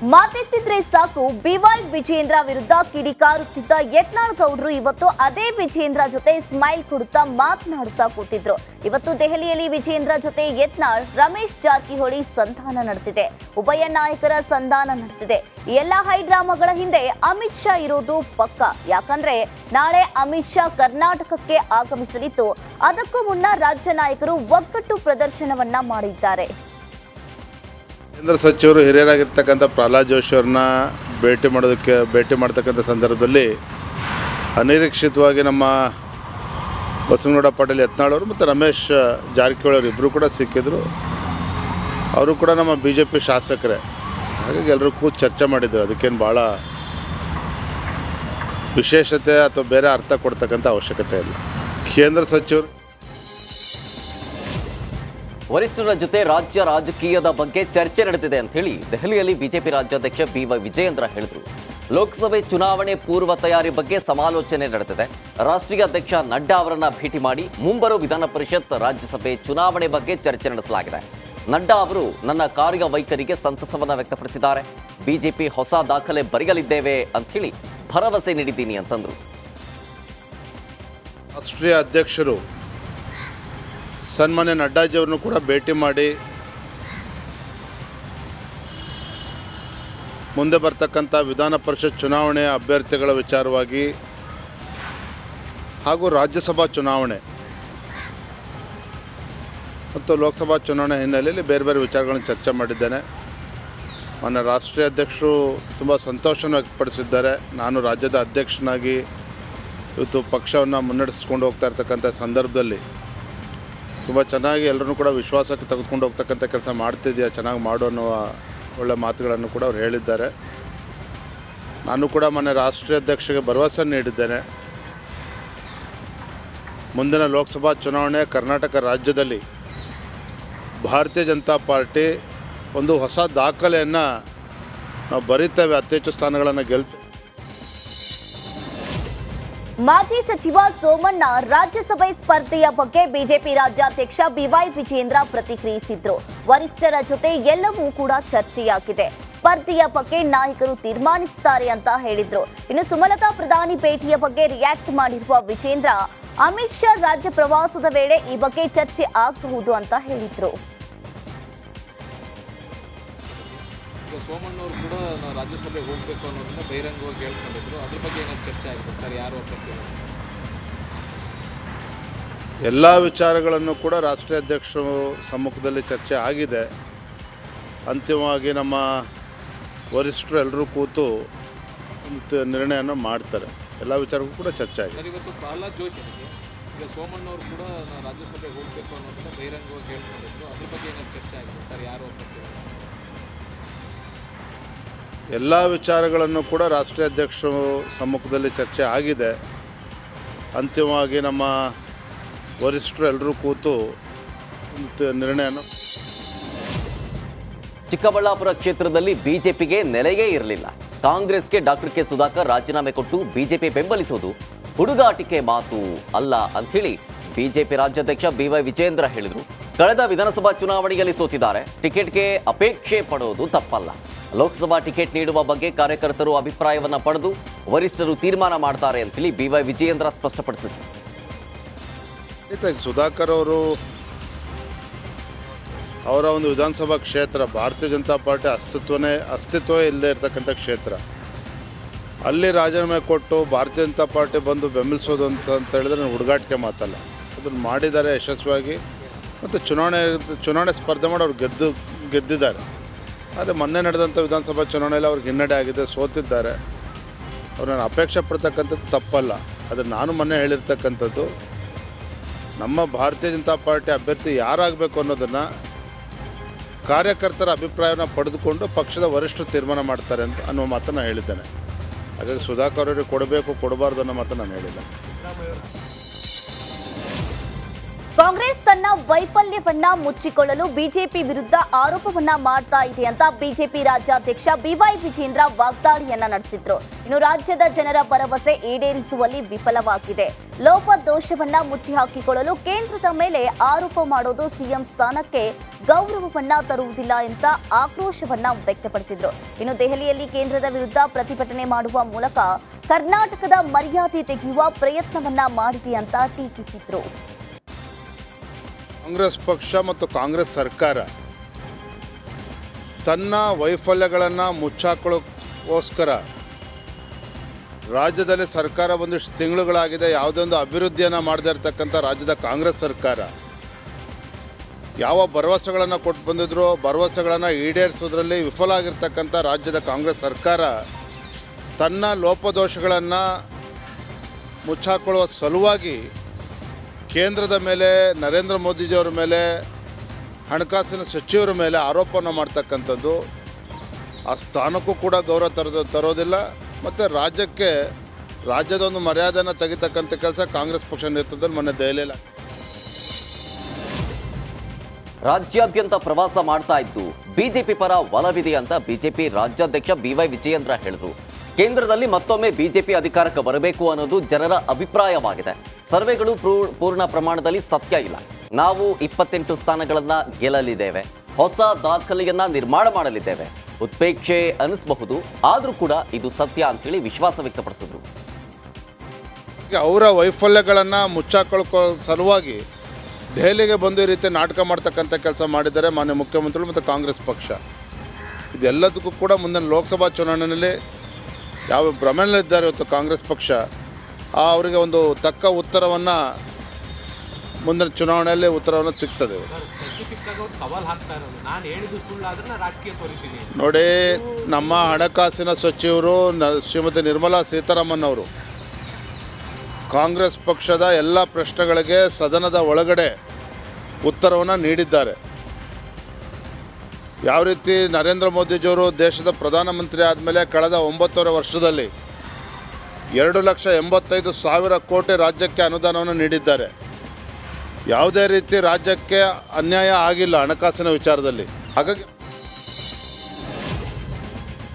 ಮಾತೆತ್ತಿದ್ರೆ ಸಾಕು ಬಿವೈ ವಿಜೇಂದ್ರ ವಿರುದ್ಧ ಕಿಡಿಕಾರುತ್ತಿದ್ದ ಯತ್ನಾಳ್ ಗೌಡ್ರು ಇವತ್ತು ಅದೇ ವಿಜೇಂದ್ರ ಜೊತೆ ಸ್ಮೈಲ್ ಕೊಡುತ್ತಾ ಮಾತನಾಡುತ್ತಾ ಕೂತಿದ್ರು. ಇವತ್ತು ದೆಹಲಿಯಲ್ಲಿ ವಿಜೇಂದ್ರ ಜೊತೆ ಯತ್ನಾಳ್, ರಮೇಶ್ ಜಾರಕಿಹೊಳಿ ಸಂಧಾನ ನಡೆದಿದೆ. ಉಭಯ ನಾಯಕರ ಸಂಧಾನ ನಡೆದಿದೆ. ಎಲ್ಲ ಹೈಡ್ರಾಮಾಗಳ ಹಿಂದೆ ಅಮಿತ್ ಶಾ ಇರೋದು ಪಕ್ಕ. ಯಾಕಂದ್ರೆ ನಾಳೆ ಅಮಿತ್ ಶಾ ಕರ್ನಾಟಕಕ್ಕೆ ಆಗಮಿಸಲಿದ್ದು, ಅದಕ್ಕೂ ಮುನ್ನ ರಾಜ್ಯ ನಾಯಕರು ಒಗ್ಗಟ್ಟು ಪ್ರದರ್ಶನವನ್ನ ಮಾಡಿದ್ದಾರೆ. ಕೇಂದ್ರ ಸಚಿವರು ಹಿರಿಯರಾಗಿರ್ತಕ್ಕಂಥ ಪ್ರಹ್ಲಾದ್ ಜೋಶಿ ಅವ್ರನ್ನ ಭೇಟಿ ಮಾಡ್ತಕ್ಕಂಥ ಸಂದರ್ಭದಲ್ಲಿ ಅನಿರೀಕ್ಷಿತವಾಗಿ ನಮ್ಮ ಬಸವನಗೌಡ ಪಾಟೀಲ್ ಯತ್ನಾಳ್ ಅವರು ಮತ್ತು ರಮೇಶ್ ಜಾರಕಿಹೊಳಿ ಅವರು ಇಬ್ಬರು ಕೂಡ ಸಿಕ್ಕಿದ್ರು. ಅವರು ಕೂಡ ನಮ್ಮ BJP ಶಾಸಕರೇ. ಹಾಗಾಗಿ ಎಲ್ಲರೂ ಕೂತು ಚರ್ಚೆ ಮಾಡಿದ್ದೆವು. ಅದಕ್ಕೇನು ಭಾಳ ವಿಶೇಷತೆ ಅಥವಾ ಬೇರೆ ಅರ್ಥ ಕೊಡ್ತಕ್ಕಂಥ ಅವಶ್ಯಕತೆ ಇಲ್ಲ. ಕೇಂದ್ರ ಸಚಿವರು ವರಿಷ್ಠರ ಜೊತೆ ರಾಜ್ಯ ರಾಜಕೀಯದ ಬಗ್ಗೆ ಚರ್ಚೆ ನಡೆದಿದೆ ಅಂತ ಹೇಳಿ ದೆಹಲಿಯಲ್ಲಿ ಬಿಜೆಪಿ ರಾಜ್ಯಾಧ್ಯಕ್ಷ ಬಿವೈ ವಿಜಯೇಂದ್ರ ಹೇಳಿದರು. ಲೋಕಸಭೆ ಚುನಾವಣೆ ಪೂರ್ವ ತಯಾರಿ ಬಗ್ಗೆ ಸಮಾಲೋಚನೆ ನಡೆದಿದೆ. ರಾಷ್ಟ್ರೀಯ ಅಧ್ಯಕ್ಷ ನಡ್ಡಾ ಅವರನ್ನ ಭೇಟಿ ಮಾಡಿ ಮುಂಬರುವ ವಿಧಾನ ಪರಿಷತ್, ರಾಜ್ಯಸಭೆ ಚುನಾವಣೆ ಬಗ್ಗೆ ಚರ್ಚೆ ನಡೆಸಲಾಗಿದೆ. ನಡ್ಡಾ ಅವರು ನನ್ನ ಕಾರ್ಯವೈಖರಿಗೆ ಸಂತಸವನ್ನ ವ್ಯಕ್ತಪಡಿಸಿದ್ದಾರೆ. ಬಿಜೆಪಿ ಹೊಸ ದಾಖಲೆ ಬರೆಯಲಿದ್ದೇವೆ ಅಂತ ಹೇಳಿ ಭರವಸೆ ನೀಡಿದ್ದೀನಿ ಅಂತಂದ್ರು. ರಾಷ್ಟ್ರೀಯ ಅಧ್ಯಕ್ಷರು ಸನ್ಮಾನ್ಯ ನಡ್ಡಾಜಿಯವ್ರನ್ನು ಕೂಡ ಭೇಟಿ ಮಾಡಿ ಮುಂದೆ ಬರ್ತಕ್ಕಂಥ ವಿಧಾನ ಪರಿಷತ್ ಚುನಾವಣೆಯ ಅಭ್ಯರ್ಥಿಗಳ ವಿಚಾರವಾಗಿ ಹಾಗೂ ರಾಜ್ಯಸಭಾ ಚುನಾವಣೆ ಮತ್ತು ಲೋಕಸಭಾ ಚುನಾವಣೆ ಹಿನ್ನೆಲೆಯಲ್ಲಿ ಬೇರೆ ಬೇರೆ ವಿಚಾರಗಳನ್ನು ಚರ್ಚೆ ಮಾಡಿದ್ದೇನೆ. ಮಾನ್ಯ ರಾಷ್ಟ್ರೀಯ ಅಧ್ಯಕ್ಷರು ತುಂಬ ಸಂತೋಷವನ್ನು ವ್ಯಕ್ತಪಡಿಸಿದ್ದಾರೆ. ನಾನು ರಾಜ್ಯದ ಅಧ್ಯಕ್ಷನಾಗಿ ಇವತ್ತು ಪಕ್ಷವನ್ನು ಮುನ್ನಡೆಸ್ಕೊಂಡು ಹೋಗ್ತಾ ಇರ್ತಕ್ಕಂಥ ಸಂದರ್ಭದಲ್ಲಿ ತುಂಬ ಚೆನ್ನಾಗಿ ಎಲ್ಲರೂ ಕೂಡ ವಿಶ್ವಾಸಕ್ಕೆ ತೆಗೆದುಕೊಂಡು ಹೋಗ್ತಕ್ಕಂಥ ಕೆಲಸ ಮಾಡ್ತಿದೆಯಾ, ಚೆನ್ನಾಗಿ ಮಾಡು ಅನ್ನುವ ಒಳ್ಳೆ ಮಾತುಗಳನ್ನು ಕೂಡ ಅವ್ರು ಹೇಳಿದ್ದಾರೆ. ನಾನು ಕೂಡ ಮೊನ್ನೆ ರಾಷ್ಟ್ರೀಯ ಅಧ್ಯಕ್ಷರಿಗೆ ಭರವಸೆ ನೀಡಿದ್ದೇನೆ. ಮುಂದಿನ ಲೋಕಸಭಾ ಚುನಾವಣೆ ಕರ್ನಾಟಕ ರಾಜ್ಯದಲ್ಲಿ ಭಾರತೀಯ ಜನತಾ ಪಾರ್ಟಿ ಒಂದು ಹೊಸ ದಾಖಲೆಯನ್ನು ನಾವು ಬರೀತೇವೆ, ಅತಿ ಹೆಚ್ಚು ಸ್ಥಾನಗಳನ್ನು ಗೆಲ್ತೇವೆ. ಮಾಜಿ ಸಚಿವ ಸೋಮಣ್ಣ ರಾಜ್ಯಸಭೆ ಸ್ಪರ್ಧೆಯ ಬಗ್ಗೆ ಬಿಜೆಪಿ ರಾಜ್ಯಾಧ್ಯಕ್ಷ ಬಿವೈ ವಿಜೇಂದ್ರ ಪ್ರತಿಕ್ರಿಯಿಸಿದ್ರು. ವರಿಷ್ಠರ ಜೊತೆ ಎಲ್ಲವೂ ಕೂಡ ಚರ್ಚೆಯಾಗಿದೆ. ಸ್ಪರ್ಧೆಯ ಬಗ್ಗೆ ನಾಯಕರು ತೀರ್ಮಾನಿಸುತ್ತಾರೆ ಅಂತ ಹೇಳಿದ್ರು. ಇನ್ನು ಸುಮಲತಾ ಪ್ರಧಾನಿ ಭೇಟಿಯ ಬಗ್ಗೆ ರಿಯಾಕ್ಟ್ ಮಾಡಿರುವ ವಿಜೇಂದ್ರ, ಅಮಿತ್ ಶಾ ರಾಜ್ಯ ಪ್ರವಾಸದ ವೇಳೆ ಈ ಬಗ್ಗೆ ಚರ್ಚೆ ಆಗಬಹುದು ಅಂತ ಹೇಳಿದ್ರು. ಸೋಮಣ್ಣವರು ಕೂಡ ರಾಜ್ಯಸಭೆಗೆ ಹೋಗಬೇಕು ಅನ್ನೋದನ್ನ ಬಹಿರಂಗವಾಗಿ ಹೇಳ್ಕೊಂಡಿದ್ರು. ಅದ್ರ ಬಗ್ಗೆ ಏನಾದ್ರು ಚರ್ಚೆ ಆಗಿದೆ ಸರ್? ಯಾರು ಅಭ್ಯರ್ಥಿಗಳು? ಎಲ್ಲ ವಿಚಾರಗಳನ್ನು ಕೂಡ ರಾಷ್ಟ್ರೀಯ ಅಧ್ಯಕ್ಷರು ಸಮ್ಮುಖದಲ್ಲಿ ಚರ್ಚೆ ಆಗಿದೆ. ಅಂತಿಮವಾಗಿ ನಮ್ಮ ವರಿಷ್ಠರು ಎಲ್ಲರೂ ಕೂತು ಒಂದು ನಿರ್ಣಯವನ್ನು ಮಾಡ್ತಾರೆ. ಎಲ್ಲ ವಿಚಾರಕ್ಕೂ ಕೂಡ ಚರ್ಚೆ ಆಗಿದೆ. ಇವತ್ತು ಪ್ರಹ್ಲಾದ್ ಜೋಶಿ ಈಗ ಸೋಮಣ್ಣವರು ಕೂಡ ರಾಜ್ಯಸಭೆಗೆ ಹೋಗಬೇಕು ಅನ್ನೋದನ್ನ ಬಹಿರಂಗವಾಗಿ ಹೇಳ್ಕೊಂಡಿದ್ರು. ಅದ್ರ ಬಗ್ಗೆ ಏನಾದ್ರು ಚರ್ಚೆ ಆಗಿದೆ ಸರ್? ಯಾರು ಅಭ್ಯರ್ಥಿಗಳು? ಎಲ್ಲ ವಿಚಾರಗಳನ್ನು ಕೂಡ ರಾಷ್ಟ್ರೀಯ ಅಧ್ಯಕ್ಷರು ಸಮ್ಮುಖದಲ್ಲಿ ಚರ್ಚೆ ಆಗಿದೆ. ಅಂತಿಮವಾಗಿ ನಮ್ಮ ವರಿಷ್ಠರು ಎಲ್ಲರೂ ಕೂತು ಒಂದು ನಿರ್ಣಯವನ್ನು. ಚಿಕ್ಕಬಳ್ಳಾಪುರ ಕ್ಷೇತ್ರದಲ್ಲಿ ಬಿಜೆಪಿಗೆ ನೆಲೆಯೇ ಇರಲಿಲ್ಲ. ಕಾಂಗ್ರೆಸ್ಗೆ ಡಾಕ್ಟರ್ ಕೆ ಸುಧಾಕರ್ ರಾಜೀನಾಮೆ ಕೊಟ್ಟು ಬಿಜೆಪಿ ಬೆಂಬಲಿಸುವುದು ಹುಡುಗಾಟಿಕೆ ಮಾತು ಅಲ್ಲ ಅಂಥೇಳಿ ಬಿಜೆಪಿ ರಾಜ್ಯಾಧ್ಯಕ್ಷ ಬಿವೈ ವಿಜೇಂದ್ರ ಹೇಳಿದರು. ಕಳೆದ ವಿಧಾನಸಭಾ ಚುನಾವಣೆಯಲ್ಲಿ ಸೋತಿದ್ದಾರೆ. ಟಿಕೆಟ್ಗೆ ಅಪೇಕ್ಷೆ ಪಡೋದು ತಪ್ಪಲ್ಲ. ಲೋಕಸಭಾ ಟಿಕೆಟ್ ನೀಡುವ ಬಗ್ಗೆ ಕಾರ್ಯಕರ್ತರು ಅಭಿಪ್ರಾಯವನ್ನು ಪಡೆದು ವರಿಷ್ಠರು ತೀರ್ಮಾನ ಮಾಡ್ತಾರೆ ಅಂತೇಳಿ ಬಿವೈ ವಿಜಯೇಂದ್ರ ಸ್ಪಷ್ಟಪಡಿಸಿದರು. ಸುಧಾಕರ್ ಅವರು ಅವರ ಒಂದು ವಿಧಾನಸಭಾ ಕ್ಷೇತ್ರ ಭಾರತೀಯ ಜನತಾ ಪಾರ್ಟಿ ಅಸ್ತಿತ್ವವೇ ಇಲ್ಲದೆ ಇರತಕ್ಕಂಥ ಕ್ಷೇತ್ರ. ಅಲ್ಲಿ ರಾಜೀನಾಮೆ ಕೊಟ್ಟು ಭಾರತೀಯ ಜನತಾ ಪಾರ್ಟಿ ಬಂದು ಬೆಂಬಲಿಸೋದು ಅಂತ ಹೇಳಿದ್ರೆ ಹುಡುಗಾಟಿಕೆ ಮಾತಲ್ಲ. ಅದನ್ನು ಮಾಡಿದ್ದಾರೆ ಯಶಸ್ವಿಯಾಗಿ. ಮತ್ತು ಚುನಾವಣೆ ಸ್ಪರ್ಧೆ ಮಾಡಿ ಅವ್ರು ಗೆದ್ದಿದ್ದಾರೆ. ಆದರೆ ಮೊನ್ನೆ ನಡೆದಂಥ ವಿಧಾನಸಭಾ ಚುನಾವಣೆಯಲ್ಲಿ ಅವ್ರಿಗೆ ಹಿನ್ನಡೆ ಆಗಿದೆ, ಸೋತಿದ್ದಾರೆ. ಅವ್ರನ್ನ ಅಪೇಕ್ಷೆ ಪಡ್ತಕ್ಕಂಥದ್ದು ತಪ್ಪಲ್ಲ. ಆದರೆ ನಾನು ಮೊನ್ನೆ ಹೇಳಿರ್ತಕ್ಕಂಥದ್ದು, ನಮ್ಮ ಭಾರತೀಯ ಜನತಾ ಪಾರ್ಟಿ ಅಭ್ಯರ್ಥಿ ಯಾರಾಗಬೇಕು ಅನ್ನೋದನ್ನು ಕಾರ್ಯಕರ್ತರ ಅಭಿಪ್ರಾಯವನ್ನು ಪಡೆದುಕೊಂಡು ಪಕ್ಷದ ವರಿಷ್ಠರು ತೀರ್ಮಾನ ಮಾಡ್ತಾರೆ ಅಂತ ಅನ್ನುವ ಮಾತನ್ನು ಹೇಳಿದ್ದೇನೆ. ಹಾಗಾಗಿ ಸುಧಾಕರ್ ಅವರಿಗೆ ಕೊಡಬೇಕು ಕೊಡಬಾರ್ದು ಅನ್ನೋ ಮಾತನ್ನು ನಾನು ಹೇಳಿದ್ದೆ. ಕಾಂಗ್ರೆಸ್ ತನ್ನ ವೈಫಲ್ಯವನ್ನ ಮುಚ್ಚಿಕೊಳ್ಳಲು ಬಿಜೆಪಿ ವಿರುದ್ಧ ಆರೋಪವನ್ನ ಮಾಡ್ತಾ ಇದೆ ಅಂತ ಬಿಜೆಪಿ ರಾಜ್ಯಾಧ್ಯಕ್ಷ ಬಿವೈ ವಿಜೇಂದ್ರ ವಾಗ್ದಾಳಿಯನ್ನ ನಡೆಸಿದ್ರು. ಇನ್ನು ರಾಜ್ಯದ ಜನರ ಭರವಸೆ ಈಡೇರಿಸುವಲ್ಲಿ ವಿಫಲವಾಗಿದೆ. ಲೋಪದೋಷವನ್ನ ಮುಚ್ಚಿ ಹಾಕಿಕೊಳ್ಳಲು ಕೇಂದ್ರದ ಮೇಲೆ ಆರೋಪ ಮಾಡೋದು ಸಿಎಂ ಸ್ಥಾನಕ್ಕೆ ಗೌರವವನ್ನ ತರುವುದಿಲ್ಲ ಅಂತ ಆಕ್ರೋಶವನ್ನ ವ್ಯಕ್ತಪಡಿಸಿದ್ರು. ಇನ್ನು ದೆಹಲಿಯಲ್ಲಿ ಕೇಂದ್ರದ ವಿರುದ್ಧ ಪ್ರತಿಭಟನೆ ಮಾಡುವ ಮೂಲಕ ಕರ್ನಾಟಕದ ಮರ್ಯಾದೆ ತೆಗೆಯುವ ಪ್ರಯತ್ನವನ್ನ ಮಾಡಿದೆ ಅಂತ ಟೀಕಿಸಿದ್ರು. ಕಾಂಗ್ರೆಸ್ ಪಕ್ಷ ಮತ್ತು ಕಾಂಗ್ರೆಸ್ ಸರ್ಕಾರ ತನ್ನ ವೈಫಲ್ಯಗಳನ್ನು ಮುಚ್ಚಾಕೊಳ್ಳೋಕ್ಕೋಸ್ಕರ ರಾಜ್ಯದಲ್ಲಿ ಸರ್ಕಾರ ಒಂದಿಷ್ಟು ತಿಂಗಳುಗಳಾಗಿದೆ, ಯಾವುದೇ ಒಂದು ಅಭಿವೃದ್ಧಿಯನ್ನು ಮಾಡದೇ ಇರತಕ್ಕಂಥ ರಾಜ್ಯದ ಕಾಂಗ್ರೆಸ್ ಸರ್ಕಾರ ಯಾವ ಭರವಸೆಗಳನ್ನು ಕೊಟ್ಟು ಬಂದಿದ್ರು, ಭರವಸೆಗಳನ್ನು ಈಡೇರಿಸೋದ್ರಲ್ಲಿ ವಿಫಲ ಆಗಿರ್ತಕ್ಕಂಥ ರಾಜ್ಯದ ಕಾಂಗ್ರೆಸ್ ಸರ್ಕಾರ ತನ್ನ ಲೋಪದೋಷಗಳನ್ನು ಮುಚ್ಚಾಕೊಳ್ಳುವ ಸಲುವಾಗಿ ಕೇಂದ್ರದ ಮೇಲೆ, ನರೇಂದ್ರ ಮೋದಿಜಿಯವರ ಮೇಲೆ, ಹಣಕಾಸಿನ ಸಚಿವರ ಮೇಲೆ ಆರೋಪವನ್ನು ಮಾಡ್ತಕ್ಕಂಥದ್ದು ಆ ಸ್ಥಾನಕ್ಕೂ ಕೂಡ ಗೌರವ ತರೋದಿಲ್ಲ ಮತ್ತು ರಾಜ್ಯದ ಒಂದು ಮರ್ಯಾದೆಯನ್ನು ತೆಗಿತಕ್ಕಂಥ ಕೆಲಸ ಕಾಂಗ್ರೆಸ್ ಪಕ್ಷ ನೇತೃತ್ವದಲ್ಲಿ ಮೊನ್ನೆ ದೆಹಲಿಯಲ್ಲಿ ರಾಜ್ಯಾದ್ಯಂತ ಪ್ರವಾಸ ಮಾಡ್ತಾ ಇದ್ದು ಬಿಜೆಪಿ ಪರ ಒಲವಿದೆ ಅಂತ ಬಿಜೆಪಿ ರಾಜ್ಯಾಧ್ಯಕ್ಷ ಬಿವೈ ವಿಜಯೇಂದ್ರ ಹೇಳಿದ್ರು. ಕೇಂದ್ರದಲ್ಲಿ ಮತ್ತೊಮ್ಮೆ ಬಿಜೆಪಿ ಅಧಿಕಾರಕ್ಕೆ ಬರಬೇಕು ಅನ್ನೋದು ಜನರ ಅಭಿಪ್ರಾಯವಾಗಿದೆ. ಸರ್ವೆಗಳು ಪೂರ್ಣ ಪ್ರಮಾಣದಲ್ಲಿ ಸತ್ಯ ಇಲ್ಲ. ನಾವು 28 ಸ್ಥಾನಗಳನ್ನ ಗೆಲ್ಲಲಿದ್ದೇವೆ, ಹೊಸ ದಾಖಲೆಯನ್ನ ನಿರ್ಮಾಣ ಮಾಡಲಿದ್ದೇವೆ. ಉತ್ಪ್ರೇಕ್ಷೆ ಅನಿಸಬಹುದು, ಆದರೂ ಕೂಡ ಇದು ಸತ್ಯ ಅಂತೇಳಿ ವಿಶ್ವಾಸ ವ್ಯಕ್ತಪಡಿಸಿದ್ರು. ಅವರ ವೈಫಲ್ಯಗಳನ್ನು ಮುಚ್ಚಾಕೊಳ್ಳೋ ಸಲುವಾಗಿ ದೆಹಲಿಗೆ ಬಂದು ಈ ರೀತಿ ನಾಟಕ ಮಾಡ್ತಕ್ಕಂಥ ಕೆಲಸ ಮಾಡಿದ್ದಾರೆ ಮಾನ್ಯ ಮುಖ್ಯಮಂತ್ರಿಗಳು ಮತ್ತು ಕಾಂಗ್ರೆಸ್ ಪಕ್ಷ. ಇದೆಲ್ಲದಕ್ಕೂ ಕೂಡ ಮುಂದಿನ ಲೋಕಸಭಾ ಚುನಾವಣೆಯಲ್ಲಿ ಯಾವ ಭ್ರಮೆಯಲ್ಲಿದ್ದಾರೆ ಇವತ್ತು ಕಾಂಗ್ರೆಸ್ ಪಕ್ಷ, ಅವರಿಗೆ ಒಂದು ತಕ್ಕ ಉತ್ತರವನ್ನು ಮುಂದಿನ ಚುನಾವಣೆಯಲ್ಲಿ ಉತ್ತರವನ್ನು ಸಿಗ್ತದೆ. ನೋಡಿ, ನಮ್ಮ ಹಣಕಾಸಿನ ಸಚಿವರು ಶ್ರೀಮತಿ ನಿರ್ಮಲಾ ಸೀತಾರಾಮನ್ ಅವರು ಕಾಂಗ್ರೆಸ್ ಪಕ್ಷದ ಎಲ್ಲ ಪ್ರಶ್ನೆಗಳಿಗೆ ಸದನದ ಒಳಗಡೆ ಉತ್ತರವನ್ನು ನೀಡಿದ್ದಾರೆ. ಯಾವ ರೀತಿ ನರೇಂದ್ರ ಮೋದಿಜಿಯವರು ದೇಶದ ಪ್ರಧಾನಮಂತ್ರಿ ಆದಮೇಲೆ ಕಳೆದ 9 ವರ್ಷದಲ್ಲಿ 2,85,000 ಕೋಟಿ ರಾಜ್ಯಕ್ಕೆ ಅನುದಾನವನ್ನು ನೀಡಿದ್ದಾರೆ. ಯಾವುದೇ ರೀತಿ ರಾಜ್ಯಕ್ಕೆ ಅನ್ಯಾಯ ಆಗಿಲ್ಲ ಹಣಕಾಸಿನ ವಿಚಾರದಲ್ಲಿ. ಹಾಗಾಗಿ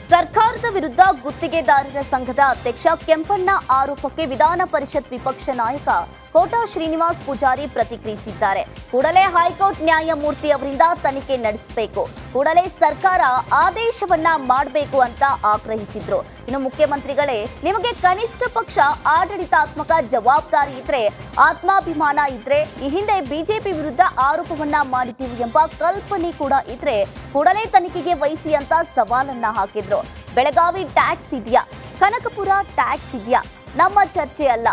ಸರ್ಕಾರದ ವಿರುದ್ಧ ಗುತ್ತಿಗೆದಾರರ ಸಂಘದ ಅಧ್ಯಕ್ಷ ಕೆಂಪಣ್ಣ ಆರೋಪಕ್ಕೆ ವಿಧಾನ ಪರಿಷತ್ ವಿಪಕ್ಷ ನಾಯಕ ಕೋಟಾ ಶ್ರೀನಿವಾಸ್ ಪೂಜಾರಿ ಪ್ರತಿಕ್ರಿಯಿಸಿದ್ದಾರೆ. ಕೂಡಲೇ ಹೈಕೋರ್ಟ್ ನ್ಯಾಯಮೂರ್ತಿ ಅವರಿಂದ ತನಿಖೆ ನಡೆಸಬೇಕು, ಕೂಡಲೇ ಸರ್ಕಾರ ಆದೇಶವನ್ನ ಮಾಡಬೇಕು ಅಂತ ಆಗ್ರಹಿಸಿದ್ರು. ಇನ್ನು ಮುಖ್ಯಮಂತ್ರಿಗಳೇ, ನಿಮಗೆ ಕನಿಷ್ಠ ಪಕ್ಷ ಆಡಳಿತಾತ್ಮಕ ಜವಾಬ್ದಾರಿ ಇದ್ರೆ, ಆತ್ಮಾಭಿಮಾನ ಇದ್ರೆ, ಈ ಹಿಂದೆ ಬಿಜೆಪಿ ವಿರುದ್ಧ ಆರೋಪವನ್ನ ಮಾಡಿದ್ದೀವಿ ಎಂಬ ಕಲ್ಪನೆ ಕೂಡ ಇದ್ರೆ ಕೂಡಲೇ ತನಿಖೆಗೆ ವಹಿಸಿ ಅಂತ ಸವಾಲನ್ನ ಹಾಕಿದ್ರು. ಬೆಳಗಾವಿ ಟ್ಯಾಕ್ಸ್ ಇದೆಯಾ, ಕನಕಪುರ ಟ್ಯಾಕ್ಸ್ ಇದೆಯಾ, ನಮ್ಮ ಚರ್ಚೆ ಅಲ್ಲ,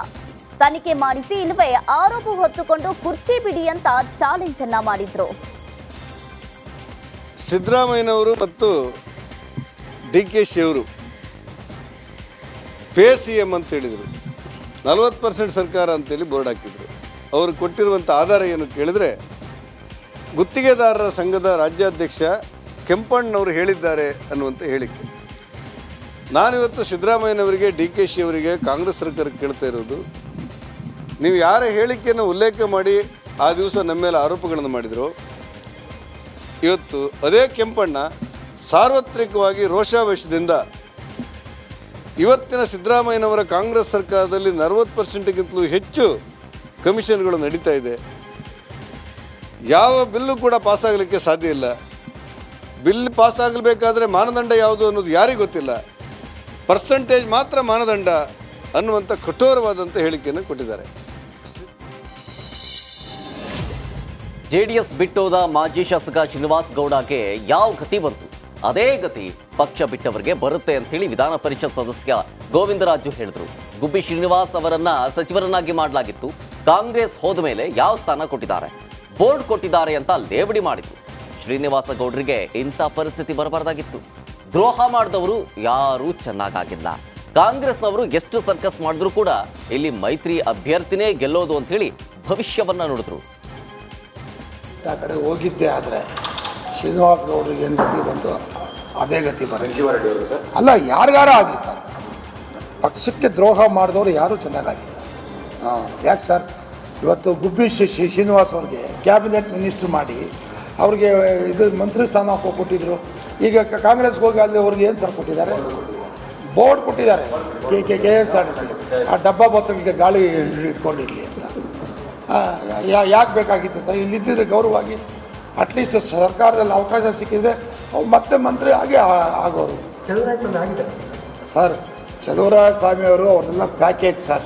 ತನಿಖೆ ಮಾಡಿಸಿ, ಇಲ್ಲವೇ ಆರೋಪ ಹೊತ್ತುಕೊಂಡು ಕುರ್ಚಿ ಬಿಡಿ ಅಂತ ಚಾಲೆಂಜ್ ಅನ್ನ ಮಾಡಿದ್ರು. ಸಿದ್ದರಾಮಯ್ಯನವರು ಮತ್ತು DK ಶಿ ಅವರು ಪೇ CM ಅಂತ ಹೇಳಿದರು. 40% ಸರ್ಕಾರ ಅಂತೇಳಿ ಬೋರ್ಡ್ ಹಾಕಿದರು. ಅವರು ಕೊಟ್ಟಿರುವಂಥ ಆಧಾರ ಏನು ಕೇಳಿದರೆ, ಗುತ್ತಿಗೆದಾರರ ಸಂಘದ ರಾಜ್ಯಾಧ್ಯಕ್ಷ ಕೆಂಪಣ್ಣವರು ಹೇಳಿದ್ದಾರೆ ಅನ್ನುವಂಥ ಹೇಳಿಕೆ. ನಾನಿವತ್ತು ಸಿದ್ದರಾಮಯ್ಯನವರಿಗೆ, DK ಶಿ ಅವರಿಗೆ, ಕಾಂಗ್ರೆಸ್ ಸರ್ಕಾರಕ್ಕೆ ಕೇಳ್ತಾ ಇರೋದು, ನೀವು ಯಾರ ಹೇಳಿಕೆಯನ್ನು ಉಲ್ಲೇಖ ಮಾಡಿ ಆ ದಿವಸ ನಮ್ಮ ಮೇಲೆ ಆರೋಪಗಳನ್ನು ಮಾಡಿದರು, ಇವತ್ತು ಅದೇ ಕೆಂಪಣ್ಣ ಸಾರ್ವತ್ರಿಕವಾಗಿ ರೋಷಾವೇಶದಿಂದ ಇವತ್ತಿನ ಸಿದ್ದರಾಮಯ್ಯನವರ ಕಾಂಗ್ರೆಸ್ ಸರ್ಕಾರದಲ್ಲಿ 40%ಗಿಂತಲೂ ಹೆಚ್ಚು ಕಮಿಷನ್ಗಳು ನಡೀತಾ ಇದೆ, ಯಾವ ಬಿಲ್ಲು ಕೂಡ ಪಾಸಾಗಲಿಕ್ಕೆ ಸಾಧ್ಯ ಇಲ್ಲ, ಬಿಲ್ ಪಾಸಾಗಬೇಕಾದ್ರೆ ಮಾನದಂಡ ಯಾವುದು ಅನ್ನೋದು ಯಾರಿಗೂ ಗೊತ್ತಿಲ್ಲ, ಪರ್ಸೆಂಟೇಜ್ ಮಾತ್ರ ಮಾನದಂಡ ಅನ್ನುವಂಥ ಕಠೋರವಾದಂಥ ಹೇಳಿಕೆಯನ್ನು ಕೊಟ್ಟಿದ್ದಾರೆ. ಜೆಡಿಎಸ್ ಬಿಟ್ಟೋದ ಮಾಜಿ ಶಾಸಕ ಶ್ರೀನಿವಾಸ್ ಗೌಡಗೆ ಯಾವ ಗತಿ ಬಂತು, ಅದೇ ಗತಿ ಪಕ್ಷ ಬಿಟ್ಟವರಿಗೆ ಬರುತ್ತೆ ಅಂತ ಹೇಳಿ ವಿಧಾನ ಪರಿಷತ್ ಸದಸ್ಯ ಗೋವಿಂದರಾಜು ಹೇಳಿದ್ರು. ಗುಬ್ಬಿ ಶ್ರೀನಿವಾಸ್ ಅವರನ್ನ ಸಚಿವರನ್ನಾಗಿ ಮಾಡಲಾಗಿತ್ತು, ಕಾಂಗ್ರೆಸ್ ಹೋದ ಮೇಲೆ ಯಾವ ಸ್ಥಾನ ಕೊಟ್ಟಿದ್ದಾರೆ, ಬೋರ್ಡ್ ಕೊಟ್ಟಿದ್ದಾರೆ ಅಂತ ಲೇವಡಿ ಮಾಡಿದ್ರು. ಶ್ರೀನಿವಾಸ ಗೌಡರಿಗೆ ಇಂಥ ಪರಿಸ್ಥಿತಿ ಬರಬಾರ್ದಾಗಿತ್ತು. ದ್ರೋಹ ಮಾಡಿದವರು ಯಾರೂ ಚೆನ್ನಾಗಾಗಿಲ್ಲ. ಕಾಂಗ್ರೆಸ್ನವರು ಎಷ್ಟು ಸರ್ಕಸ್ ಮಾಡಿದ್ರು ಕೂಡ ಇಲ್ಲಿ ಮೈತ್ರಿ ಅಭ್ಯರ್ಥಿನೇ ಗೆಲ್ಲೋದು ಅಂತ ಹೇಳಿ ಭವಿಷ್ಯವನ್ನ ನುಡಿದ್ರು. ಆ ಕಡೆ ಹೋಗಿದ್ದೆ ಆದರೆ ಶ್ರೀನಿವಾಸ್ ಗೌಡರಿಗೆ ಏನು ಗತಿ ಬಂತು ಅದೇ ಗತಿ ಬರುತ್ತೆ. ಅಲ್ಲ, ಯಾರಿಗಾರ ಆಗಲಿ ಸರ್, ಪಕ್ಷಕ್ಕೆ ದ್ರೋಹ ಮಾಡಿದವರು ಯಾರೂ ಚೆನ್ನಾಗಾಗಿಲ್ಲ. ಯಾಕೆ ಸರ್, ಇವತ್ತು ಗುಬ್ಬಿ ಶ್ರೀನಿವಾಸ್ ಅವ್ರಿಗೆ ಕ್ಯಾಬಿನೆಟ್ ಮಿನಿಸ್ಟರ್ ಮಾಡಿ ಅವ್ರಿಗೆ ಇದು ಮಂತ್ರಿ ಸ್ಥಾನ ಕೊಟ್ಟಿದ್ರು. ಈಗ ಕಾಂಗ್ರೆಸ್ಗೆ ಹೋಗಿ ಅಲ್ಲಿ ಅವ್ರಿಗೆ ಏನು ಸರ್ ಕೊಟ್ಟಿದ್ದಾರೆ? ಬೋರ್ಡ್ ಕೊಟ್ಟಿದ್ದಾರೆ, KSRTC ಆ ಡಬ್ಬಾ ಬಸ್ಗಳಿಗೆ ಗಾಳಿ ಇಟ್ಕೊಂಡಿರಲಿ ಅಂತ. ಯಾಕೆ ಬೇಕಾಗಿತ್ತು ಸರ್? ಇಲ್ಲಿದ್ದರೆ ಗೌರವವಾಗಿ ಅಟ್ಲೀಸ್ಟ್ ಸರ್ಕಾರದಲ್ಲಿ ಅವಕಾಶ ಸಿಕ್ಕಿದರೆ ಅವ್ರು ಮತ್ತೆ ಮಂತ್ರಿ ಆಗೋರು. ಸರ್ ಚಲುವರಾಯ ಸ್ವಾಮಿ ಅವರು ಅವ್ರನ್ನೆಲ್ಲ ಪ್ಯಾಕೇಜ್ ಸರ್.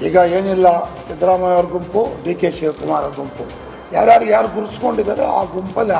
ಈಗ ಏನಿಲ್ಲ, ಸಿದ್ದರಾಮಯ್ಯ ಅವ್ರ ಗುಂಪು, DK ಶಿವಕುಮಾರ್ ಅವ್ರ ಗುಂಪು, ಯಾರು ಗುರುಸ್ಕೊಂಡಿದ್ದಾರೆ ಆ ಗುಂಪಲ್ಲಿ.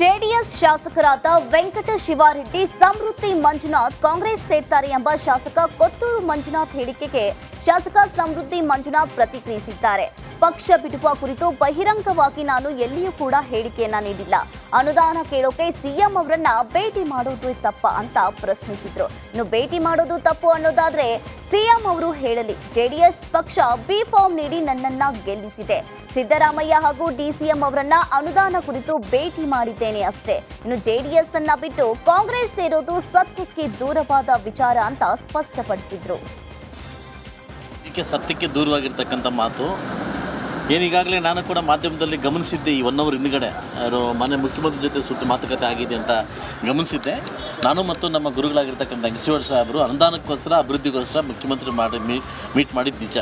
ಜೆಡಿಎಸ್ ಶಾಸಕರಾದ ವೆಂಕಟ ಶಿವಾರೆಡ್ಡಿ, ಸಮೃದ್ಧಿ ಮಂಜುನಾಥ್ ಕಾಂಗ್ರೆಸ್ ಸೇರ್ತಾರೆ ಎಂಬ ಶಾಸಕ ಕೊತ್ತೂರು ಮಂಜುನಾಥ್ ಹೇಳಿಕೆಗೆ ಶಾಸಕ ಸಮೃದ್ಧಿ ಮಂಜುನಾಥ್ ಪ್ರತಿಕ್ರಿಯಿಸಿದ್ದಾರೆ. ಪಕ್ಷ ಬಿಡುವ ಕುರಿತು ಬಹಿರಂಗವಾಗಿ ನಾನು ಎಲ್ಲಿಯೂ ಕೂಡ ಹೇಳಿಕೆಯನ್ನ ನೀಡಿಲ್ಲ. ಅನುದಾನ ಕೇಳೋಕೆ ಸಿಎಂ ಅವರನ್ನ ಭೇಟಿ ಮಾಡೋದು ತಪ್ಪ ಅಂತ ಪ್ರಶ್ನಿಸಿದ್ರು. ಇನ್ನು ಭೇಟಿ ಮಾಡೋದು ತಪ್ಪು ಅನ್ನೋದಾದ್ರೆ ಸಿಎಂ ಅವರು ಹೇಳಲಿ. ಜೆಡಿಎಸ್ ಪಕ್ಷ ಬಿ ಫಾರ್ಮ್ ನೀಡಿ ನನ್ನನ್ನ ಗೆಲ್ಲಿಸಿದೆ. ಸಿದ್ದರಾಮಯ್ಯ ಹಾಗೂ DCM ಅವರನ್ನ ಅನುದಾನ ಕುರಿತು ಭೇಟಿ ಮಾಡಿದ್ದೇನೆ ಅಷ್ಟೇ. ಇನ್ನು ಜೆಡಿಎಸ್ ಅನ್ನ ಬಿಟ್ಟು ಕಾಂಗ್ರೆಸ್ ಸೇರೋದು ಸತ್ಯಕ್ಕೆ ದೂರವಾದ ವಿಚಾರ ಅಂತ ಸ್ಪಷ್ಟಪಡಿಸಿದ್ರು. ಸತ್ಯಕ್ಕೆ ದೂರವಾಗಿರ್ತಕ್ಕಂಥ ಮಾತು ಏನೀಗಾಗಲೇ ನಾನು ಕೂಡ ಮಾಧ್ಯಮದಲ್ಲಿ ಗಮನಿಸಿದ್ದೆ. ಈ 1 ಅವರ್ ಹಿಂದ್ಗಡೆ ಅವರು ಮಾನ್ಯ ಮುಖ್ಯಮಂತ್ರಿ ಜೊತೆ ಮಾತುಕತೆ ಆಗಿದೆ ಅಂತ ಗಮನಿಸಿದ್ದೆ. ನಾನು ಮತ್ತು ನಮ್ಮ ಗುರುಗಳಾಗಿರ್ತಕ್ಕಂಥ ಕಿಶೋರ್ ಸಾಹೇಬರು ಅನುದಾನಕ್ಕೋಸ್ಕರ ಅಭಿವೃದ್ಧಿಗೋಸ್ಕರ ಮುಖ್ಯಮಂತ್ರಿ ಮೀಟ್ ಮಾಡಿದ್ದು ನಿಜ.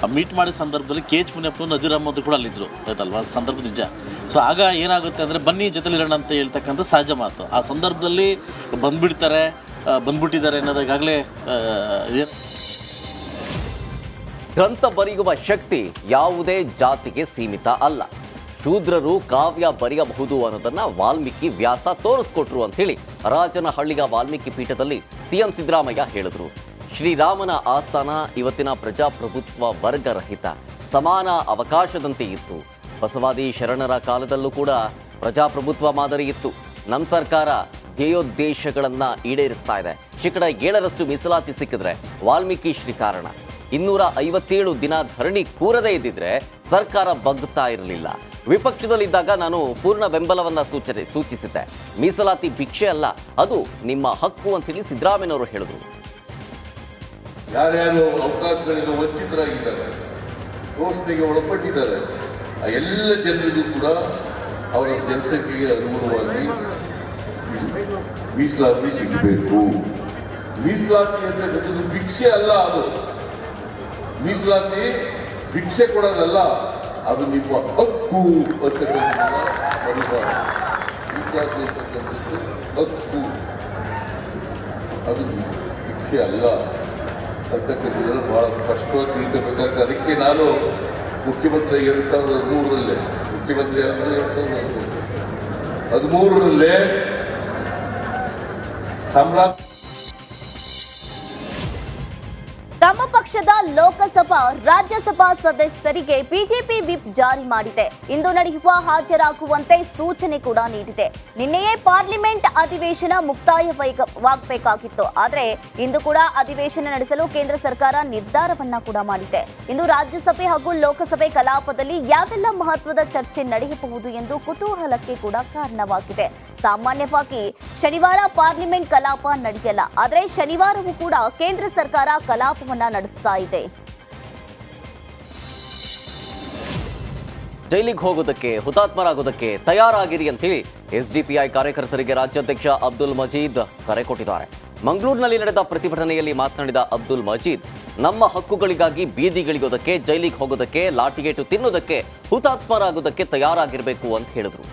ಆ ಮೀಟ್ ಮಾಡಿದ ಸಂದರ್ಭದಲ್ಲಿ KH ಮುನಿಯಪ್ಪ, ನಜೀರ್ ಅಹಮದ್ ಕೂಡ ಅಲ್ಲಿದ್ದರು, ಆಯ್ತಲ್ವ? ಸಂದರ್ಭ ನಿಜ. ಸೊ ಆಗ ಏನಾಗುತ್ತೆ ಅಂದರೆ ಬನ್ನಿ ಜೊತೆಲಿರೋಣ ಅಂತ ಹೇಳ್ತಕ್ಕಂಥ ಸಹಜ ಮಾತು. ಆ ಸಂದರ್ಭದಲ್ಲಿ ಬಂದ್ಬಿಟ್ಟಿದ್ದಾರೆ ಅನ್ನೋದಾಗಲೇ ಗ್ರಂಥ ಬರೆಯುವ ಶಕ್ತಿ ಯಾವುದೇ ಜಾತಿಗೆ ಸೀಮಿತ ಅಲ್ಲ. ಶೂದ್ರರು ಕಾವ್ಯ ಬರೆಯಬಹುದು ಅನ್ನೋದನ್ನ ವಾಲ್ಮೀಕಿ ವ್ಯಾಸ ತೋರಿಸ್ಕೊಟ್ರು ಅಂತೇಳಿ ರಾಜನಹಳ್ಳಿಯ ವಾಲ್ಮೀಕಿ ಪೀಠದಲ್ಲಿ CM ಸಿದ್ದರಾಮಯ್ಯ ಹೇಳಿದ್ರು. ಶ್ರೀರಾಮನ ಆಸ್ಥಾನ ಇವತ್ತಿನ ಪ್ರಜಾಪ್ರಭುತ್ವ ವರ್ಗರಹಿತ ಸಮಾನ ಅವಕಾಶದಂತೆ ಇತ್ತು. ಬಸವಾದಿ ಶರಣರ ಕಾಲದಲ್ಲೂ ಕೂಡ ಪ್ರಜಾಪ್ರಭುತ್ವ ಮಾದರಿ ಇತ್ತು. ನಮ್ಮ ಸರ್ಕಾರ ಧ್ಯೇಯೋದ್ದೇಶಗಳನ್ನು ಈಡೇರಿಸ್ತಾ ಇದೆ. 7% ಮೀಸಲಾತಿ ಸಿಕ್ಕಿದ್ರೆ ವಾಲ್ಮೀಕಿ ಶ್ರೀಕಾರಣ. 257 ದಿನ ಧರಣಿ ಕೂರದೇ ಇದ್ದಿದ್ರೆ ಸರ್ಕಾರ ಬಗ್ತಾ ಇರಲಿಲ್ಲ. ವಿಪಕ್ಷದಲ್ಲಿದ್ದಾಗ ನಾನು ಪೂರ್ಣ ಬೆಂಬಲವನ್ನು ಸೂಚಿಸಿದ್ದೆ. ಮೀಸಲಾತಿ ಭಿಕ್ಷೆ ಅಲ್ಲ, ಅದು ನಿಮ್ಮ ಹಕ್ಕು ಅಂತೇಳಿ ಸಿದ್ದರಾಮಯ್ಯನವರು ಹೇಳಿದ್ರು. ಯಾರ್ಯಾರು ಅವಕಾಶಗಳಿಂದ ವಂಚಿತರಾಗಿದ್ದಾರೆ, ಶೋಷಣೆಗೆ ಒಳಪಟ್ಟಿದ್ದಾರೆ, ಆ ಎಲ್ಲ ಜನರಿಗೂ ಕೂಡ ಅವರ ಜನಸಂಖ್ಯೆಗೆ ಅನುಗುಣವಾಗಿ ಮೀಸಲಾತಿ ಸಿಗಬೇಕು. ಮೀಸಲಾತಿ ಅಂತಕ್ಕಂಥದ್ದು ಭಿಕ್ಷೆ ಅಲ್ಲ. ಅದು ಮೀಸಲಾತಿ ಭಿಕ್ಷೆ ಕೊಡೋದಲ್ಲ, ಅದು ನಿಮ್ಮ ಹಕ್ಕು ಅಂತಕ್ಕಂಥದ್ದನ್ನ ಮರಿಬಾರದು. ಮೀಸಲಾತಿ ಅಂತಕ್ಕಂಥದ್ದು ಹಕ್ಕು, ಅದು ಭಿಕ್ಷೆ ಅಲ್ಲ ಅಂತಕ್ಕಂಥದ್ದನ್ನು ಬಹಳ ಸ್ಪಷ್ಟವಾಗಿ ತಿಳ್ಕೋಬೇಕಾಗ್ತದೆ. ಅದಕ್ಕೆ ನಾನು ಮುಖ್ಯಮಂತ್ರಿ 2003 ಮುಖ್ಯಮಂತ್ರಿ ಆದರೆ 2013 ಸಾಮ್ರಾಜ್ಯ ತಮ್ಮ ಪಕ್ಷದ ಲೋಕಸಭಾ ರಾಜ್ಯಸಭಾ ಸದಸ್ಯರಿಗೆ ಬಿಜೆಪಿ ವಿಪ್ ಜಾರಿ ಮಾಡಿದೆ. ಇಂದು ನಡೆಯುವ ಹಾಜರಾಗುವಂತೆ ಸೂಚನೆ ಕೂಡ ನೀಡಿದೆ. ನಿನ್ನೆಯೇ ಪಾರ್ಲಿಮೆಂಟ್ ಅಧಿವೇಶನ ಮುಕ್ತಾಯವಾಗಬೇಕಾಗಿತ್ತು. ಆದರೆ ಇಂದು ಕೂಡ ಅಧಿವೇಶನ ನಡೆಸಲು ಕೇಂದ್ರ ಸರ್ಕಾರ ನಿರ್ಧಾರವನ್ನ ಕೂಡ ಮಾಡಿದೆ. ಇಂದು ರಾಜ್ಯಸಭೆ ಹಾಗೂ ಲೋಕಸಭೆ ಕಲಾಪದಲ್ಲಿ ಯಾವೆಲ್ಲ ಮಹತ್ವದ ಚರ್ಚೆ ನಡೆಯಬಹುದು ಎಂದು ಕುತೂಹಲಕ್ಕೆ ಕೂಡ ಕಾರಣವಾಗಿದೆ. ಸಾಮಾನ್ಯವಾಗಿ ಶನಿವಾರ ಪಾರ್ಲಿಮೆಂಟ್ ಕಲಾಪ ನಡೆಯಲ್ಲ. ಆದರೆ ಶನಿವಾರವೂ ಕೂಡ ಕೇಂದ್ರ ಸರ್ಕಾರ ಕಲಾಪವನ್ನ ನಡೆಸ್ತಾ ಇದೆ. ಜೈಲಿಗೆ ಹೋಗೋದಕ್ಕೆ, ಹುತಾತ್ಮರಾಗೋದಕ್ಕೆ ತಯಾರಾಗಿರಿ ಅಂತೇಳಿ SDPI ಕಾರ್ಯಕರ್ತರಿಗೆ ರಾಜ್ಯಾಧ್ಯಕ್ಷ ಅಬ್ದುಲ್ ಮಜೀದ್ ಕರೆ ಕೊಟ್ಟಿದ್ದಾರೆ. ಮಂಗಳೂರಿನಲ್ಲಿ ನಡೆದ ಪ್ರತಿಭಟನೆಯಲ್ಲಿ ಮಾತನಾಡಿದ ಅಬ್ದುಲ್ ಮಜೀದ್, ನಮ್ಮ ಹಕ್ಕುಗಳಿಗಾಗಿ ಬೀದಿಗಿಳಿಯೋದಕ್ಕೆ, ಜೈಲಿಗೆ ಹೋಗೋದಕ್ಕೆ, ಲಾಠಿಗೇಟು ತಿನ್ನೋದಕ್ಕೆ, ಹುತಾತ್ಮರಾಗೋದಕ್ಕೆ ತಯಾರಾಗಿರಬೇಕು ಅಂತ ಹೇಳಿದ್ರು.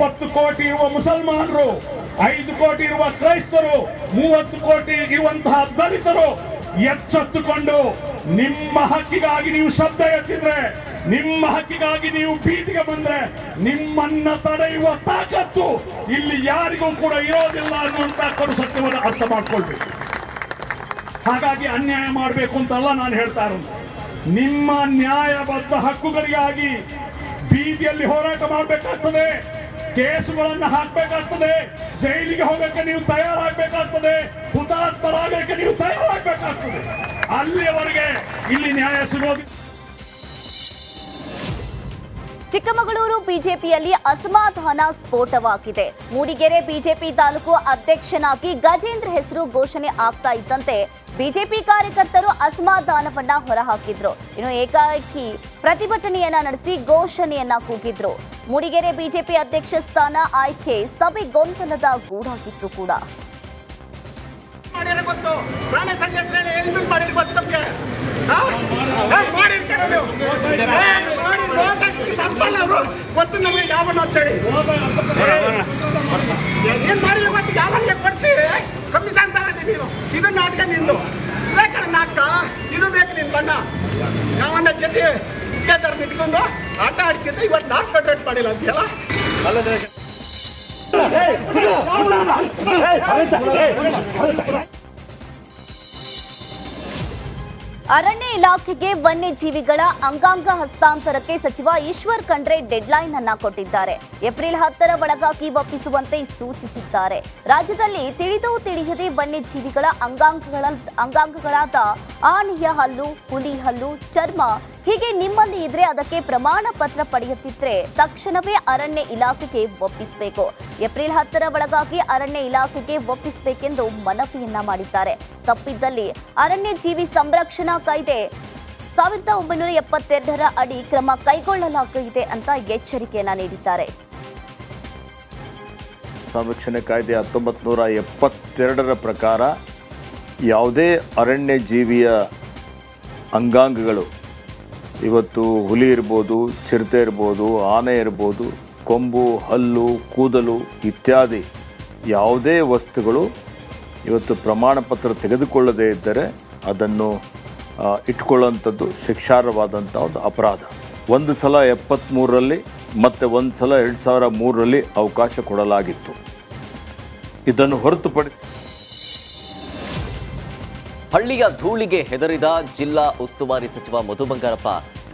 20 ಕೋಟಿ ಇರುವ ಮುಸಲ್ಮಾನರು, 5 ಕೋಟಿ ಇರುವ ಕ್ರೈಸ್ತರು, 30 ಕೋಟಿ ಇರುವಂತಹ ದಲಿತರು ಎಚ್ಚೆತ್ತುಕೊಂಡು ನಿಮ್ಮ ಹಕ್ಕಿಗಾಗಿ ನೀವು ಶಬ್ದ ಎತ್ತಿದ್ರೆ, ನಿಮ್ಮ ಹಕ್ಕಿಗಾಗಿ ನೀವು ಬೀದಿಗೆ ಬಂದ್ರೆ ನಿಮ್ಮನ್ನ ತಡೆಯುವ ತಾಕತ್ತು ಇಲ್ಲಿ ಯಾರಿಗೂ ಕೂಡ ಇರೋದಿಲ್ಲ ಅನ್ನುವಂತ ಕಡು ಸತ್ಯವನ್ನು ಅರ್ಥ ಮಾಡ್ಕೊಳ್ಬೇಕು. ಹಾಗಾಗಿ ಅನ್ಯಾಯ ಮಾಡಬೇಕು ಅಂತಲ್ಲ ನಾನು ಹೇಳ್ತಾ ಇರೋದು. ನಿಮ್ಮ ನ್ಯಾಯಬದ್ಧ ಹಕ್ಕುಗಳಿಗಾಗಿ ಬೀದಿಯಲ್ಲಿ ಹೋರಾಟ ಮಾಡಬೇಕಾಗ್ತದೆ, ಕೇಸುಗಳನ್ನು ಹಾಕಬೇಕಾಗ್ತದೆ, ಜೈಲಿಗೆ ಹೋಗಕ್ಕೆ ನೀವು ತಯಾರಾಗಬೇಕಾಗ್ತದೆ, ಹುತಾತ್ಮರಾಗಕ್ಕೆ ನೀವು ತಯಾರಾಗಬೇಕಾಗ್ತದೆ. ಅಲ್ಲಿಯವರೆಗೆ ಇಲ್ಲಿ ನ್ಯಾಯ ಸಿಗೋದು. ಚಿಕ್ಕಮಗಳೂರು ಬಿಜೆಪಿಯಲ್ಲಿ ಅಸಮಾಧಾನ ಸ್ಫೋಟವಾಗಿದೆ. ಮೂಡಿಗೆರೆ ಬಿಜೆಪಿ ತಾಲೂಕು ಅಧ್ಯಕ್ಷನಾಗಿ ಗಜೇಂದ್ರ ಹೆಸರು ಘೋಷಣೆ ಆಗ್ತಾ ಇದ್ದಂತೆ ಬಿಜೆಪಿ ಕಾರ್ಯಕರ್ತರು ಅಸಮಾಧಾನವನ್ನ ಹೊರಹಾಕಿದ್ರು. ಇನ್ನು ಏಕಾಏಕಿ ಪ್ರತಿಭಟನೆಯನ್ನ ನಡೆಸಿ ಘೋಷಣೆಯನ್ನ ಕೂಗಿದ್ರು. ಮೂಡಿಗೆರೆ ಬಿಜೆಪಿ ಅಧ್ಯಕ್ಷ ಸ್ಥಾನ ಆಯ್ಕೆ ಸಭೆ ಗೊಂದಲದ ಗೂಡಾಗಿತ್ತು ಕೂಡ. ಗೊತ್ತು ಪ್ರಾಣ ಸಂಘಟನೆ ಮಾಡಿರಿ ಗೊತ್ತು ನಮ್ಗೆ ಗೊತ್ತು ನಮಗೆ ಯಾವನ್ನ ಅಂತೇಳಿ ಏನ್ ಮಾಡಿಲ್ಲ ಗೊತ್ತು ಯಾವನ್ಗೆ ಕೊಡ್ಸಿ ಕಮಿಷನ್ ತಗೊಂಡಿದ್ದೀವಿ ನೀವು. ಇದು ನಾಟಕ ನಿಂದು ಇದೇ ಕಡೆ ನಾಟಕ ಇದು ಬೇಕು ನಿನ್ ಬಣ್ಣ ಯಾವನ್ನ ಜೊತೆ ತರ ನಿಂತ್ಕೊಂಡು ಆಟ ಆಡ್ತಿದ್ದು ಇವತ್ತು ನಾಟಕ ಕಂಟ್ರೋಲ್ ಮಾಡಿಲ್ಲ ಅಂತೆಲ್ಲ ಅರಣ್ಯ ಇಲಾಖೆಗೆ ವನ್ಯಜೀವಿಗಳ ಅಂಗಾಂಗ ಹಸ್ತಾಂತರಕ್ಕೆ ಸಚಿವ ಈಶ್ವರ್ ಖಂಡ್ರೆ ಡೆಡ್ಲೈನ್ ಅನ್ನ ಕೊಟ್ಟಿದ್ದಾರೆ. ಏಪ್ರಿಲ್ 10ರ ಒಳಗಾಗಿ ಒಪ್ಪಿಸುವಂತೆ ಸೂಚಿಸಿದ್ದಾರೆ. ರಾಜ್ಯದಲ್ಲಿ ತಿಳಿದೋ ತಿಳಿಯದೆ ವನ್ಯಜೀವಿಗಳ ಅಂಗಾಂಗಗಳಾದ ಆನೆಯ ಹಲ್ಲು, ಹುಲಿ ಹಲ್ಲು, ಚರ್ಮ ಹೀಗೆ ನಿಮ್ಮಲ್ಲಿ ಇದ್ರೆ ಅದಕ್ಕೆ ಪ್ರಮಾಣ ಪತ್ರ ಪಡೆಯುತ್ತಿದ್ರೆ ತಕ್ಷಣವೇ ಅರಣ್ಯ ಇಲಾಖೆಗೆ ಒಪ್ಪಿಸಬೇಕು. ಏಪ್ರಿಲ್ 10ರ ಒಳಗಾಗಿ ಅರಣ್ಯ ಇಲಾಖೆಗೆ ಒಪ್ಪಿಸಬೇಕೆಂದು ಮನವಿಯನ್ನ ಮಾಡಿದ್ದಾರೆ. ತಪ್ಪಿದ್ದಲ್ಲಿ ಅರಣ್ಯ ಜೀವಿ ಸಂರಕ್ಷಣಾ ಕಾಯ್ದೆ 1972ರ ಅಡಿ ಕ್ರಮ ಕೈಗೊಳ್ಳಲಾಗಿದೆ ಅಂತ ಎಚ್ಚರಿಕೆಯನ್ನ ನೀಡಿದ್ದಾರೆ. ಸಂರಕ್ಷಣೆ ಕಾಯ್ದೆ 1972ರ ಪ್ರಕಾರ ಯಾವುದೇ ಅರಣ್ಯ ಜೀವಿಯ ಅಂಗಾಂಗಗಳು, ಇವತ್ತು ಹುಲಿ ಇರ್ಬೋದು, ಚಿರತೆ ಇರ್ಬೋದು, ಆನೆ ಇರ್ಬೋದು, ಕೊಂಬು, ಹಲ್ಲು, ಕೂದಲು ಇತ್ಯಾದಿ ಯಾವುದೇ ವಸ್ತುಗಳು ಇವತ್ತು ಪ್ರಮಾಣ ಪತ್ರ ತೆಗೆದುಕೊಳ್ಳದೇ ಇದ್ದರೆ ಅದನ್ನು ಇಟ್ಕೊಳ್ಳುವಂಥದ್ದು ಶಿಕ್ಷಾರ್ಹವಾದಂಥ ಒಂದು ಅಪರಾಧ. ಒಂದು ಸಲ 73ರಲ್ಲಿ ಮತ್ತು ಒಂದು ಸಲ 2003ರಲ್ಲಿ ಅವಕಾಶ ಕೊಡಲಾಗಿತ್ತು. ಇದನ್ನು ಹೊರತುಪಡಿಸಿ ಹಳ್ಳಿಯ ಧೂಳಿಗೆ ಹೆದರಿದ ಜಿಲ್ಲಾ ಉಸ್ತುವಾರಿ ಸಚಿವ ಮಧು ಬಂಗಾರಪ್ಪ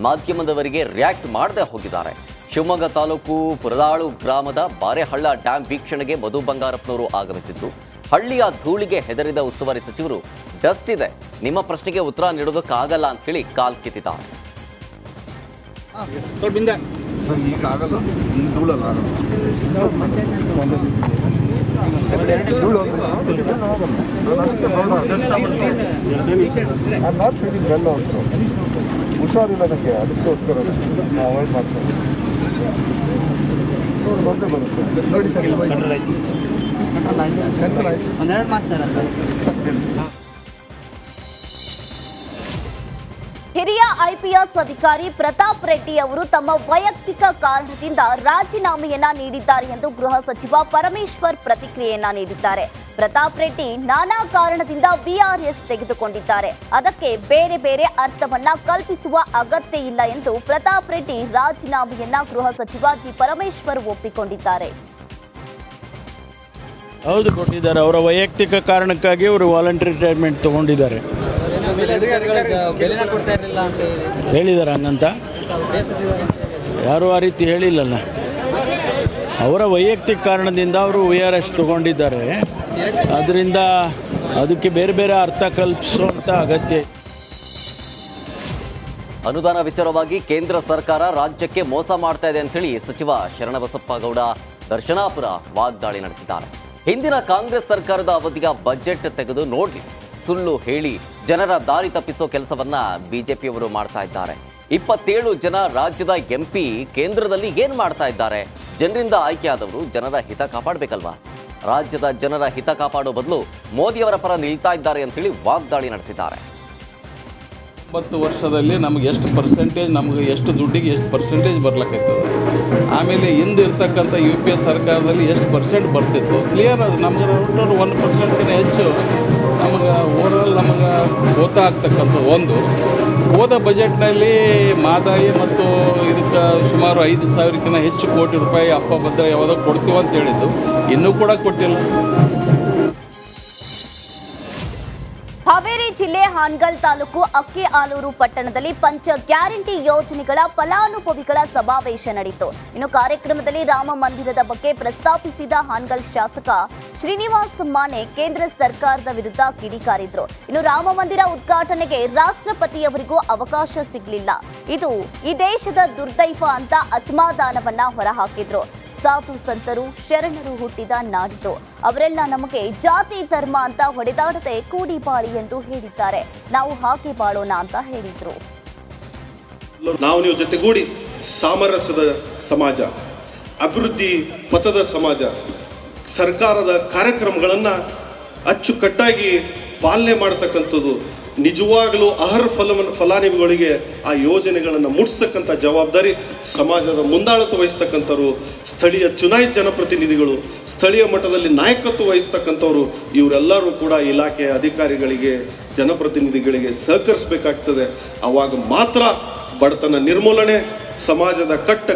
ಮಾಧ್ಯಮದವರಿಗೆ ರಿಯಾಕ್ಟ್ ಮಾಡದೆ ಹೋಗಿದ್ದಾರೆ. ಶಿವಮೊಗ್ಗ ತಾಲೂಕು ಪುರದಾಳು ಗ್ರಾಮದ ಬಾರೆಹಳ್ಳ ಡ್ಯಾಂ ವೀಕ್ಷಣೆಗೆ ಮಧು ಬಂಗಾರಪ್ಪನವರು ಆಗಮಿಸಿದ್ರು. ಹಳ್ಳಿಯ ಧೂಳಿಗೆ ಹೆದರಿದ ಉಸ್ತುವಾರಿ ಸಚಿವರು ಡಸ್ಟ್ ಇದೆ, ನಿಮ್ಮ ಪ್ರಶ್ನೆಗೆ ಉತ್ತರ ನೀಡೋದಕ್ಕಾಗಲ್ಲ ಅಂತ ಹೇಳಿ ಕಾಲ್ ಕಿತ್ತಿದ್ದಾರೆ. ಹುಷಾರಿಲ್ಲದಕ್ಕೆ ಅದಕ್ಕೋಸ್ಕರ ಅವಾಯ್ಡ್ ಮಾಡ್ತಾರೆ ನೋಡಿ ಸರ್. ಒಂದೆರಡು ಮಾತು ಸರ್. ಹಿರಿಯ ಐಪಿಎಸ್ ಅಧಿಕಾರಿ ಪ್ರತಾಪ್ ರೆಡ್ಡಿ ಅವರು ತಮ್ಮ ವೈಯಕ್ತಿಕ ಕಾರಣದಿಂದ ರಾಜೀನಾಮೆಯನ್ನ ನೀಡಿದ್ದಾರೆ ಎಂದು ಗೃಹ ಸಚಿವ ಪರಮೇಶ್ವರ್ ಪ್ರತಿಕ್ರಿಯೆಯನ್ನ ನೀಡಿದ್ದಾರೆ. ಪ್ರತಾಪ್ ರೆಡ್ಡಿ ನಾನಾ ಕಾರಣದಿಂದ ವಿಆರ್ಎಸ್ ತೆಗೆದುಕೊಂಡಿದ್ದಾರೆ, ಅದಕ್ಕೆ ಬೇರೆ ಬೇರೆ ಅರ್ಥವನ್ನ ಕಲ್ಪಿಸುವ ಅಗತ್ಯ ಇಲ್ಲ ಎಂದು ಪ್ರತಾಪ್ ರೆಡ್ಡಿ ರಾಜೀನಾಮೆಯನ್ನ ಗೃಹ ಸಚಿವ ಜಿ ಪರಮೇಶ್ವರ್ ಒಪ್ಪಿಕೊಂಡಿದ್ದಾರೆ. ಹೌದು, ಕೊಟ್ಟಿದ್ದಾರೆ. ಅವರ ವೈಯಕ್ತಿಕ ಕಾರಣಕ್ಕಾಗಿ ಅವರು ವಾಲಂಟರಿ ರಿಟೈರ್ಮೆಂಟ್ ತಗೊಂಡಿದ್ದಾರೆ. ಹೇಳಿದ್ದಾರೆ ಹಂಗಂತ ಯಾರು ಆ ರೀತಿ ಹೇಳಿಲ್ಲಲ್ಲ. ಅವರ ವೈಯಕ್ತಿಕ ಕಾರಣದಿಂದ ಅವರು ವಿಆರ್ಎಸ್ ತಗೊಂಡಿದ್ದಾರೆ. ಅದರಿಂದ ಅದಕ್ಕೆ ಬೇರೆ ಬೇರೆ ಅರ್ಥ ಕಲ್ಪಿಸುವಂಥ ಅಗತ್ಯ. ಅನುದಾನ ವಿಚಾರವಾಗಿ ಕೇಂದ್ರ ಸರ್ಕಾರ ರಾಜ್ಯಕ್ಕೆ ಮೋಸ ಮಾಡ್ತಾ ಇದೆ ಅಂತ ಹೇಳಿ ಸಚಿವ ಶರಣಬಸಪ್ಪ ಗೌಡ ದರ್ಶನಾಪುರ ವಾಗ್ದಾಳಿ ನಡೆಸಿದ್ದಾರೆ. ಹಿಂದಿನ ಕಾಂಗ್ರೆಸ್ ಸರ್ಕಾರದ ಅವಧಿಯ ಬಜೆಟ್ ತೆಗೆದು ನೋಡ್ಲಿ, ಸುಳ್ಳು ಹೇಳಿ ಜನರ ದಾರಿ ತಪ್ಪಿಸೋ ಕೆಲಸವನ್ನ ಬಿಜೆಪಿಯವರು ಮಾಡ್ತಾ ಇದ್ದಾರೆ. 27 ಜನ ರಾಜ್ಯದ ಎಂಪಿ ಕೇಂದ್ರದಲ್ಲಿ ಏನ್ ಮಾಡ್ತಾ ಇದ್ದಾರೆ? ಜನರಿಂದ ಆಯ್ಕೆಯಾದವರು ಜನರ ಹಿತ ಕಾಪಾಡಬೇಕಲ್ವಾ? ರಾಜ್ಯದ ಜನರ ಹಿತ ಕಾಪಾಡೋ ಬದಲು ಮೋದಿಯವರ ಪರ ನಿಲ್ತಾ ಇದ್ದಾರೆ ಅಂತ ಹೇಳಿ ವಾಗ್ದಾಳಿ ನಡೆಸಿದ್ದಾರೆ. 9 ವರ್ಷದಲ್ಲಿ ನಮಗೆ ಎಷ್ಟು ಪರ್ಸೆಂಟೇಜ್, ನಮಗೆ ಎಷ್ಟು ದುಡ್ಡಿಗೆ ಎಷ್ಟು ಪರ್ಸೆಂಟೇಜ್ ಬರ್ಲಿಕ್ಕಾಗ್ತದೆ. ಆಮೇಲೆ ಹಿಂದಿರ್ತಕ್ಕಂಥ UPA ಸರ್ಕಾರದಲ್ಲಿ ಎಷ್ಟು ಪರ್ಸೆಂಟ್ ಬರ್ತಿತ್ತು ಕ್ಲಿಯರ್. ಅದು ನಮಗೆ 1%ಗಿಂತ ಹೆಚ್ಚು ನಮಗೆ ಓವರಾಲ್ ನಮಗೆ ಗೊತ್ತಾಗ್ತಕ್ಕಂಥದ್ದು. ಒಂದು ಹೋದ ಬಜೆಟ್ನಲ್ಲಿ ಮಾದಾಯಿ ಮತ್ತು ಇದಕ್ಕೆ ಸುಮಾರು 5,000ಕ್ಕಿಂತ ಹೆಚ್ಚು ಕೋಟಿ ರೂಪಾಯಿ ಅಪ್ಪಭದ್ರ ಯಾವುದೋ ಕೊಡ್ತೀವಿ ಅಂತ ಹೇಳಿದ್ದು, ಇನ್ನೂ ಕೂಡ ಕೊಟ್ಟಿಲ್ಲ. ಹಾವೇರಿ ಜಿಲ್ಲೆ ಹಾನಗಲ್ ತಾಲೂಕು ಅಕ್ಕಿಆಲೂರು ಪಟ್ಟಣದಲ್ಲಿ ಪಂಚ ಗ್ಯಾರಂಟಿ ಯೋಜನೆಗಳ ಫಲಾನುಭವಿಗಳ ಸಮಾವೇಶ ನಡೆಯಿತು. ಇನ್ನು ಕಾರ್ಯಕ್ರಮದಲ್ಲಿ ರಾಮ ಮಂದಿರದ ಬಗ್ಗೆ ಪ್ರಸ್ತಾಪಿಸಿದ ಹಾನಗಲ್ ಶಾಸಕ ಶ್ರೀನಿವಾಸ್ ಮಾನೆ ಕೇಂದ್ರ ಸರ್ಕಾರದ ವಿರುದ್ಧ ಕಿಡಿಕಾರಿದ್ರು. ಇನ್ನು ರಾಮ ಮಂದಿರ ಉದ್ಘಾಟನೆಗೆ ರಾಷ್ಟ್ರಪತಿಯವರಿಗೂ ಅವಕಾಶ ಸಿಗಲಿಲ್ಲ. ಇದು ಈ ದೇಶದ ದುರ್ದೈವ ಅಂತ ಅಸಮಾಧಾನವನ್ನ ಹೊರಹಾಕಿದ್ರು. ಸಾಧು ಸಂತರು ಶರಣರು ಹುಟ್ಟಿದ ನಾಡಿದು, ಅವರೆಲ್ಲ ನಮಗೆ ಜಾತಿ ಧರ್ಮ ಅಂತ ಹೊಡೆದಾಡದೆ ಕೂಡಿ ಬಾಳಿ ಎಂದು ಹೇಳಿದ್ದಾರೆ. ನಾವು ಹಾಗೆ ಬಾಳೋಣ ಅಂತ ಹೇಳಿದ್ರು. ನಾವು ನೀವು ಜೊತೆಗೂಡಿ ಸಾಮರಸ್ಯದ ಸಮಾಜ, ಅಭಿವೃದ್ಧಿ ಪಥದ ಸಮಾಜ, ಸರ್ಕಾರದ ಕಾರ್ಯಕ್ರಮಗಳನ್ನು ಅಚ್ಚುಕಟ್ಟಾಗಿ ಪಾಲನೆ ಮಾಡತಕ್ಕಂಥದ್ದು, ನಿಜವಾಗಲೂ ಫಲಾನುಭವಿಗಳಿಗೆ ಆ ಯೋಜನೆಗಳನ್ನು ಮುಟ್ಟಿಸ್ತಕ್ಕಂಥ ಜವಾಬ್ದಾರಿ ಸಮಾಜದ ಮುಂದಾಳತ್ವ ವಹಿಸ್ತಕ್ಕಂಥವ್ರು, ಸ್ಥಳೀಯ ಚುನಾಯಿತ ಜನಪ್ರತಿನಿಧಿಗಳು, ಸ್ಥಳೀಯ ಮಟ್ಟದಲ್ಲಿ ನಾಯಕತ್ವ ವಹಿಸ್ತಕ್ಕಂಥವ್ರು, ಇವರೆಲ್ಲರೂ ಕೂಡ ಇಲಾಖೆಯ ಅಧಿಕಾರಿಗಳಿಗೆ ಜನಪ್ರತಿನಿಧಿಗಳಿಗೆ ಸಹಕರಿಸಬೇಕಾಗ್ತದೆ. ಆವಾಗ ಮಾತ್ರ ಬಡತನ ನಿರ್ಮೂಲನೆ, ಸಮಾಜದ ಕಟ್ಟ